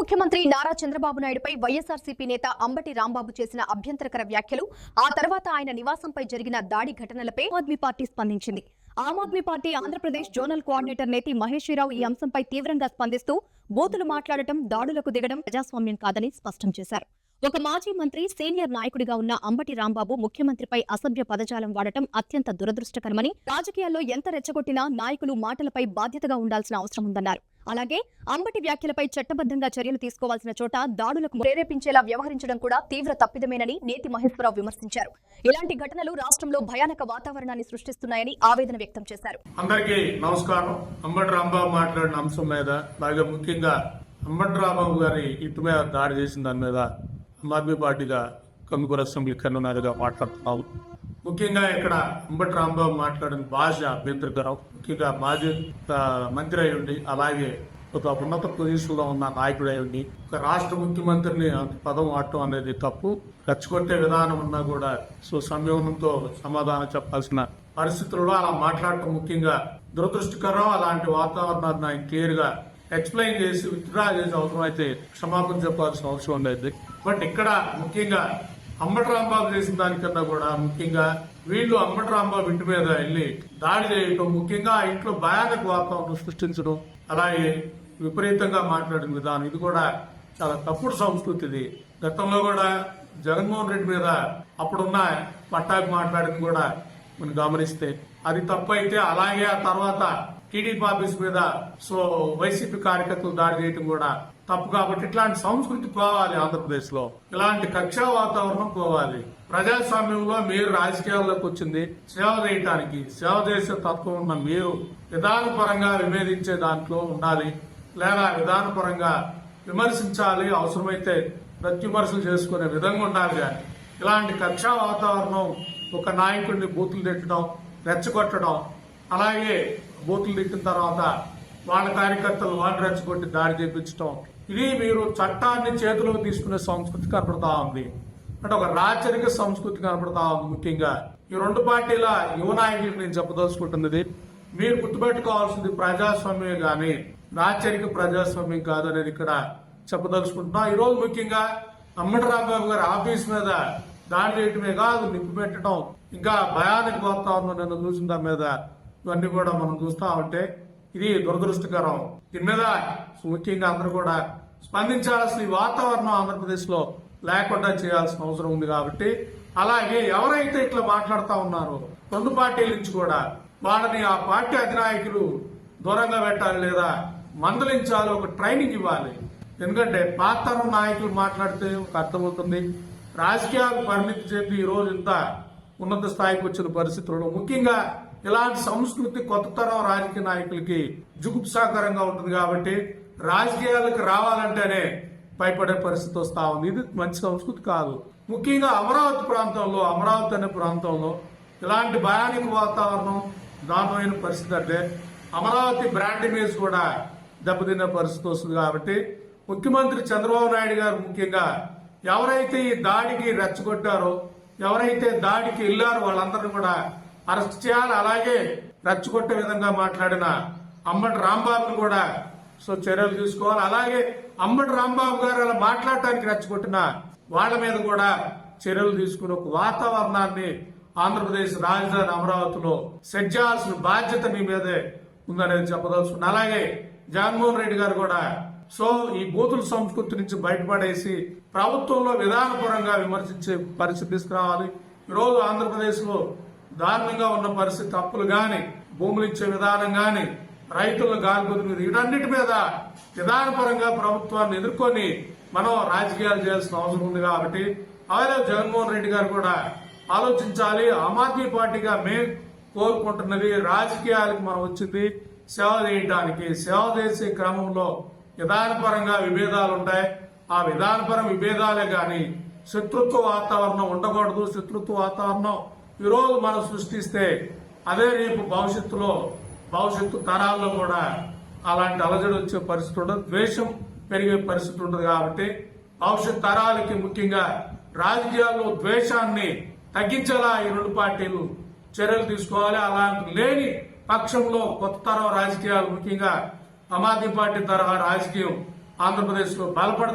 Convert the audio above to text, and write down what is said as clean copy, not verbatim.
ముఖ్యమంత్రి నారా చంద్రబాబు నాయుడుపై వైఎస్ఆర్సీపీ నేత అంబటి రాంబాబు చేసిన అభ్యంతరకర వ్యాఖ్యలు, ఆ తర్వాత ఆయన నివాసంపై జరిగిన దాడి ఘటనలపై ఆమ్ ఆద్మీ పార్టీ స్పందించింది. ఆమ్ ఆద్మీ పార్టీ ఆంధ్రప్రదేశ్ జోనల్ కోఆర్డినేటర్ నేతి మహేశ్వరరావు ఈ అంశంపై తీవ్రంగా స్పందిస్తూ బూతులు మాట్లాడటం, దాడులకు దిగడం ప్రజాస్వామ్యం కాదని స్పష్టం చేశారు. ఒక మాజీ మంత్రి, సీనియర్ నాయకుడిగా ఉన్న అంబటి రాంబాబు ముఖ్యమంత్రిపై అసభ్య పదజాలం వాడటం అత్యంత దురదృష్టకరమని, రాజకీయాల్లో ఎంత రెచ్చగొట్టినా నాయకులు మాటలపై బాధ్యతగా ఉండాల్సిన అవసరం ఉందన్నారు. అలాగే అంబటి వ్యాఖ్యలపై చట్టబద్ధంగా చర్యలు తీసుకోవాల్సిన చోట దాడులకు ప్రేరేపించేలా వ్యవహరించడం కూడా తీవ్ర తప్పిదమేనని నేతి మహేశ్వరరావు విమర్శించారు. ఇలాంటి ఘటనలు రాష్ట్రంలో భయానక వాతావరణాన్ని సృష్టిస్తున్నాయని ఆవేదన వ్యక్తం చేశారు. అందరికీ నమస్కారం. అంబటి రాంబాబు మాట్లాడిన అంశం మీద, అలాగే ముఖ్యంగా అంబటి రాంబాబు గారి ఇంటి మీద దాడి చేసిన దాని మీద ఆమ్ ఆద్మీ పార్టీగా కందుకూరు అసెంబ్లీ కన్వీనర్గా మాట్లాడుతున్నాము. ముఖ్యంగా ఇక్కడ అంబటి రాంబాబు మాట్లాడిన భాష అభ్యంతరకరం. ముఖ్యంగా మాజీ మంత్రి అయి ఉండి, అలాగే ఒక ఉన్నత పొజిషన్లో ఉన్న నాయకుడు అయి ఉండి, ఒక రాష్ట్ర ముఖ్యమంత్రిని పదం వాడటం అనేది తప్పు. రెచ్చగొట్టే విధానం ఉన్నా కూడా సంయమనంతో సమాధానం చెప్పాల్సిన పరిస్థితుల్లో అలా మాట్లాడటం ముఖ్యంగా దురదృష్టకరం. అలాంటి వాతావరణాన్ని ఆయన క్లియర్ గా ఎక్స్ప్లెయిన్ చేసి విత్డ్రా చేసే అవసరం అయితే క్షమాపణ చెప్పాల్సిన అవసరం ఉండేది. బట్ ఇక్కడ ముఖ్యంగా అంబటి రాంబాబు చేసిన దానికన్నా కూడా ముఖ్యంగా వీళ్ళు అంబటి రాంబాబు ఇంటి మీద వెళ్ళి దాడి చేయటం, ముఖ్యంగా ఆ ఇంట్లో భయానక వాతావరణం సృష్టించడం, అలాగే విపరీతంగా మాట్లాడిన విధానం, ఇది కూడా చాలా తప్పుడు సంస్కృతిది. గతంలో కూడా జగన్మోహన్ రెడ్డి మీద అప్పుడున్న పట్టాకు మాట్లాడింది కూడా మనం గమనిస్తే అది తప్పు అయితే, అలాగే ఆ తర్వాత టీడీపీ ఆఫీస్ మీద వైసీపీ కార్యకర్తలు దాడి చేయడం కూడా తప్పు. కాబట్టి ఇట్లాంటి సంస్కృతి పోవాలి ఆంధ్రప్రదేశ్ లో, ఇలాంటి కక్షా వాతావరణం పోవాలి. ప్రజాస్వామ్యంలో మీరు రాజకీయాల్లోకి వచ్చింది సేవ చేయటానికి, సేవ చేసే తత్వం ఉన్న మీరు విధానపరంగా విభేదించే దాంట్లో ఉండాలి, లేదా విధానపరంగా విమర్శించాలి, అవసరమైతే ప్రత్యుమర్శలు చేసుకునే విధంగా ఉండాలి. కానీ ఇలాంటి కక్షా వాతావరణం, ఒక నాయకుడిని బూతులు తిట్టడం, రెచ్చగొట్టడం, అలాగే బూతులు తిట్టిన తర్వాత వాళ్ళ కార్యకర్తలు వాళ్ళు రెచ్చగొట్టి దాడి చేయించడం, ఇది మీరు చట్టాన్ని చేతిలోకి తీసుకునే సంస్కృతి కనపడతా ఉంది. అంటే ఒక రాచరిక సంస్కృతి కనపడతా ఉంది. ముఖ్యంగా ఈ రెండు పార్టీల యువ నాయకులకు నేను చెప్పదలుచుకుంటున్నది, మీరు గుర్తుపెట్టుకోవాల్సింది ప్రజాస్వామ్యం గాని రాచరిక ప్రజాస్వామ్యం కాదు అనేది ఇక్కడ చెప్పదలుచుకుంటున్నా. ఈ రోజు ముఖ్యంగా అంబటి రాంబాబు గారి ఆఫీస్ మీద దాడి చేయటమే కాదు, నిప్పు పెట్టడం, ఇంకా భయానక వాతావరణం నిన్న చూసిన దాని మీద ఇవన్నీ కూడా మనం చూస్తా ఉంటే ఇది దురదృష్టకరం. దీని మీద ముఖ్యంగా అందరూ కూడా స్పందించాల్సిన ఈ వాతావరణం ఆంధ్రప్రదేశ్ లో లేకుండా చేయాల్సిన అవసరం ఉంది. కాబట్టి అలాగే ఎవరైతే ఇట్లా మాట్లాడుతూ ఉన్నారో రెండు పార్టీల నుంచి కూడా వాళ్ళని ఆ పార్టీ అధినాయకులు దూరంగా పెట్టాలి, లేదా మందలించాలి, ఒక ట్రైనింగ్ ఇవ్వాలి. ఎందుకంటే పాత నాయకులు మాట్లాడితే ఒక అర్థమవుతుంది. రాజకీయాలకు పరిమితి చెప్పి ఈ రోజు ఇంత ఉన్నత స్థాయికి వచ్చిన పరిస్థితుల్లో ముఖ్యంగా ఇలాంటి సంస్కృతి కొత్త తరం రాజకీయ నాయకులకి జుగుప్సాకరంగా ఉంటుంది. కాబట్టి రాజకీయాలకు రావాలంటేనే భయపడే పరిస్థితి వస్తా ఉంది. ఇది మంచి సంస్కృతి కాదు. ముఖ్యంగా అమరావతి ప్రాంతంలో, అమరావతి అనే ప్రాంతంలో ఇలాంటి భయానక వాతావరణం, దారుణమైన పరిస్థితి అంటే అమరావతి బ్రాండ్ ఇమేజ్ కూడా దెబ్బతిన్న పరిస్థితి వస్తుంది. కాబట్టి ముఖ్యమంత్రి చంద్రబాబు నాయుడు గారు ముఖ్యంగా ఎవరైతే ఈ దాడికి రెచ్చగొట్టారో, ఎవరైతే దాడికి వెళ్లారో వాళ్ళందరినీ కూడా అరెస్ట్ చేయాలి. అలాగే రెచ్చగొట్టే విధంగా మాట్లాడిన అంబటి రాంబాబును కూడా చర్యలు తీసుకోవాలి. అలాగే అంబటి రాంబాబు గారు అలా మాట్లాడటానికి రెచ్చగొట్టిన వాళ్ళ మీద కూడా చర్యలు తీసుకుని ఒక వాతావరణాన్ని ఆంధ్రప్రదేశ్ రాజధాని అమరావతిలో సెట్ చేయాల్సిన బాధ్యత మీ మీదే ఉందనేది చెప్పదలుచుకున్నా. అలాగే జగన్మోహన్ రెడ్డి గారు కూడా ఈ బూతుల సంస్కృతి నుంచి బయటపడేసి ప్రభుత్వంలో విధానపరంగా విమర్శించే పరిస్థితి తీసుకురావాలి. ఈరోజు ఆంధ్రప్రదేశ్ లో దారుణంగా ఉన్న పరిస్థితి, అప్పులు గాని, భూములు ఇచ్చే విధానం గాని, రైతుల గాలిబుద్ధి మీద, వీటన్నిటి మీద విధానపరంగా ప్రభుత్వాన్ని ఎదుర్కొని మనం రాజకీయాలు చేయాల్సిన అవసరం ఉంది. కాబట్టి అలాగే జగన్మోహన్ రెడ్డి గారు కూడా ఆలోచించాలి. ఆమ్ ఆద్మీ పార్టీగా మేము కోరుకుంటున్నది, రాజకీయాలకు మనం వచ్చింది సేవ చేయడానికి. సేవ చేసే క్రమంలో విధానపరంగా విభేదాలు ఉంటాయి. ఆ విధానపర విభేదాలే గాని శత్రుత్వ వాతావరణం ఉండకూడదు. శత్రుత్వ వాతావరణం ఈరోజు మనం సృష్టిస్తే అదే రేపు భవిష్యత్తు తరాల్లో కూడా అలాంటి అలజడి వచ్చే పరిస్థితి ఉండదు, ద్వేషం పెరిగే పరిస్థితి ఉండదు. కాబట్టి భవిష్యత్ తరాలకి ముఖ్యంగా రాజకీయాల్లో ద్వేషాన్ని తగ్గించేలా ఈ రెండు పార్టీలు చర్యలు తీసుకోవాలి. అలాంటి లేని పక్షంలో కొత్త తరం రాజకీయాలు, ముఖ్యంగా ఆమ్ ఆద్మీ పార్టీ తరహా రాజకీయం ఆంధ్రప్రదేశ్లో బలపడతారు.